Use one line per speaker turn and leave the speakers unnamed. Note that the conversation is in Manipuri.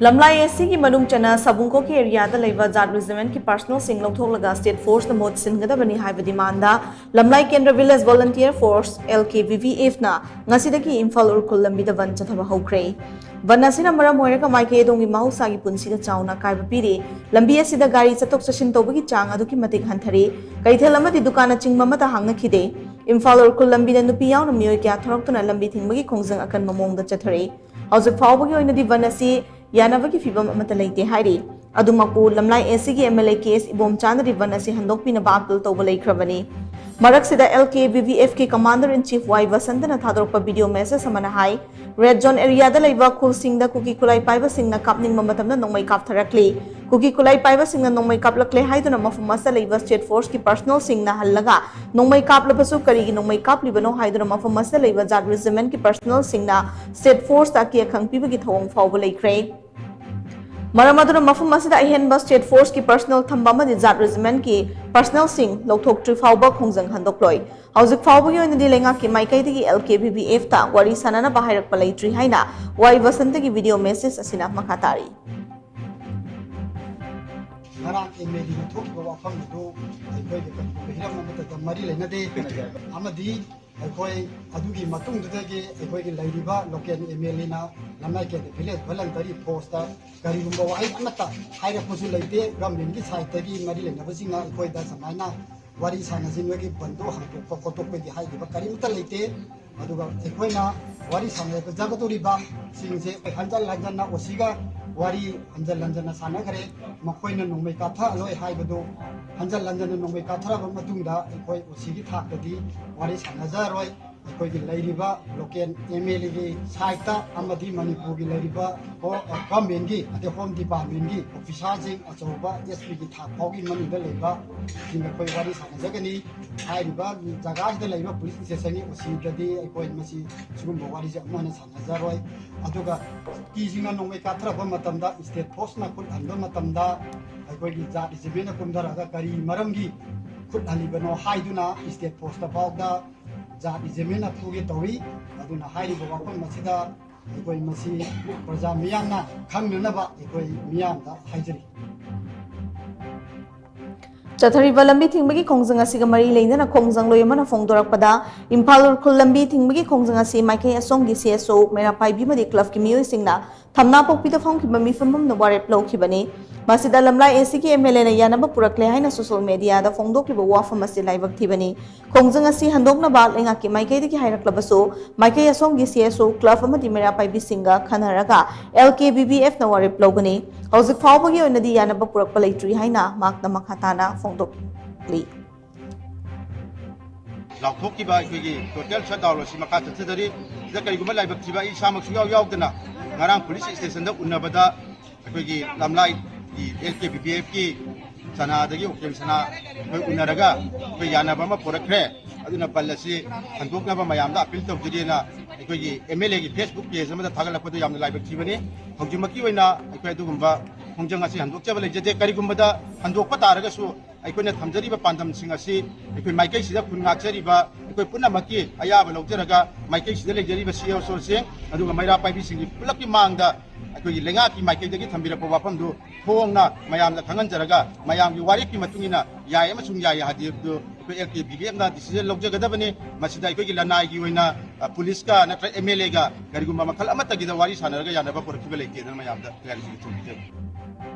LAMLAI SC की MANUNG CHANNA SABUNGKHOK की एरिया दा LEIBA जाट रेजिमेंट की पर्सनल सिंग LOUTHOKLAGA स्टेट फोर्स दा MAHUT SINGADABANI हाइबा डिमांड दा LAMLAI केंद्र विलेज वॉलंटियर फोर्स LKVVF ना ngasi dagi Imphal Ukhrul Lambi da Bandh Chathaba Houkhre Bandh asina maram oiraka maike dongi mahusagi punsida chauna kaiba piri lambi asida gari chatok chashin tobagi chang aduki matik hanthari kaithel amadi dukana chingma mata hangnakhide Imphal Ukhrul Lambi da nupi yauna miyoi kya thoroktuna lambi thingmagi khongjang akan mamongda chathari hauzik phawbagi oinadi Bandh asi यानबगी फिबम अमत लेते हाइरी अदुमकु लमलाई एसी की एमएलए केस इबोम चांद रिवन असे हंदोकपिनबा अपील तौबा लेख्रबनी मरकसिदा LKVVF की कमांडर इन चीफ वाई वसंतना थादोरपा वीडियो मैसेज समना हाई रेड जोन एरिया दा लेबा खुलसिंगदा कुकी कुलाई पाइबा सिंगना कापनिंग ममतमना नोंमै कापथरकली कुकी कुलाई पाइबा सिंगना नोंमै कापलकले हाइदुना मफमसा लेबा स्टेट फोर्स की पर्सनल सिंगना हल्लगा नोंमै कापलबसु करिगी नोंमै कापलिबनो हाइदुना मफमसा लेबा जाट रेजिमेंट की पर्सनल सिंगना स्टेट फोर्स ता की खंगपिबगी थोंग फावबा लेख्रे मरमदुना मफम असिदा अहेनबा स्टेट फोर्स की पर्सनल थंबा मदि जाट रेजिमेंट की पर्सनल सिंग लौथोक्ट्रि फावबा खोंजंग हंदोक्लोय हौजिक फावबगी ओइनदि लेंगा की माइकैदगी LKVVF ता वारी सानाना बाहायरकपा लेट्रि हाइना वाई वसंत की वीडियो मैसेज असिना मखातारी
Ngarang emedi na thoki ba wafam do aikoi ke hiram na ta mari leina de amadi aikoi adugi matung du de aikoi ke lairiba local MLA na lamai ke village voluntary force ta gari gumba wai amata haira pusu leite government ki side ta gi mari leina ba singa aikoi da samaina wari sana jinwe ki bando hang ko ko to pe gi hai ba kari mata leite aduga aikoi na wari sana ko jagadori ba singse hanjal lanjan na osiga wari hanjal lanjan na sana kare makoi na nongmai katha aloi haibado hanjal lanjan na nongmai kathara ba matungda aikoi osigi thakadi wari sanaja roi aikoi gi lairiba local MLA gi saita amadi Manipur gi lairiba o government gi ate home department gi officer jing achoba SP gi thak phogi mani da leiba kinga koi wari sanaja gani hairiba jaga da leiba police station gi osigadi aikoi masi sugum wari ja amana sanaja roi aduga ki jinga nongmai kathara ba matamda state force na kul ando matamda aikoi gi ja isibena kumdara ga kari maramgi khut halibano haiduna state force ta bawda ja isibena pugi tawi aduna hairiba wakon masida aikoi masi praja miyamna khangnana ba aikoi miyamda haijari
चथरीबा लंबी थिंगबगी खोंजंग असिगा मरी लेना खोंजंग लोयमना फोंदोरकपदा इम्फाल उरखुल लंबी थिंगबगी खोंजंग असि माइके असोंगी CSO मेरा पाइबी मदि क्लब की मियोय सिंगना थमना पोकपिदा फोंखिबा मिफमम न वारेप लौखिबनी मसिदा लमलाई एसी की MLA ने यानबा पुरकले हाइना सोशल मीडिया दा फोंदोकलिबा वाफम असि लाइबक थिबनी खोंजंग असि हंदोकना बा लेंगा की माइके दि हाइरकलबसो माइके असोंगी CSO क्लब अमदि मेरा पाइबी सिंगा खनरगा LKVVF न वारेप लौगनी हौजिक फावबगी ओइनदि यानबा पुरकपा लेट्रि हाइना माकना मखाताना फोंदोकली
लाउथोकिबा अखोगी टोटल शटडाउन लसी मखा चथदरी दा करिगुमा लाइबक थिबा इसामक सुयाव यावदना ngarang police station da unabada अखोगी lamlai की LKVVF की CHANNA dagi ukhrul sana khoi unaraga khoi yanaba ma porakre aduna pallasi handoknaba mayamda appeal tawjirina अखोगी MLA की Facebook page amada thagalakpadu yamna laibak thibani hojimaki oina अखोई adugumba khongjang asi handokchaba leijade karigumbada handokpa taragasu अखोइना थमजरिबा पांदमसिंग असि अखोइ माइकैसिदा खुन ngakjariba अखोइ पुनमकी अयाबा लौजरगा माइकैसिदा लेजरिबा CSO सिंग अदुगा मैरा पाइबिसिंग पुलकि मांगदा अखोइ लेंगा की माइकैदगी थम्बिरपा वाफमदु फोंगना मयामदा खंगनजरगा मयामगी वारिकि मतुंगिना याय अमसुंग याय हादिबदु अखोइ LKVVF ना डिसीजन लौजगदबनी मसिदा अखोइगी लनाइगी ओइना पुलिस का नत्र MLA गा गरिगुमा मखल अमतगिदा वारि सानरगा यानबा पुरखिबा लेइतेना मयामदा क्लियरिटी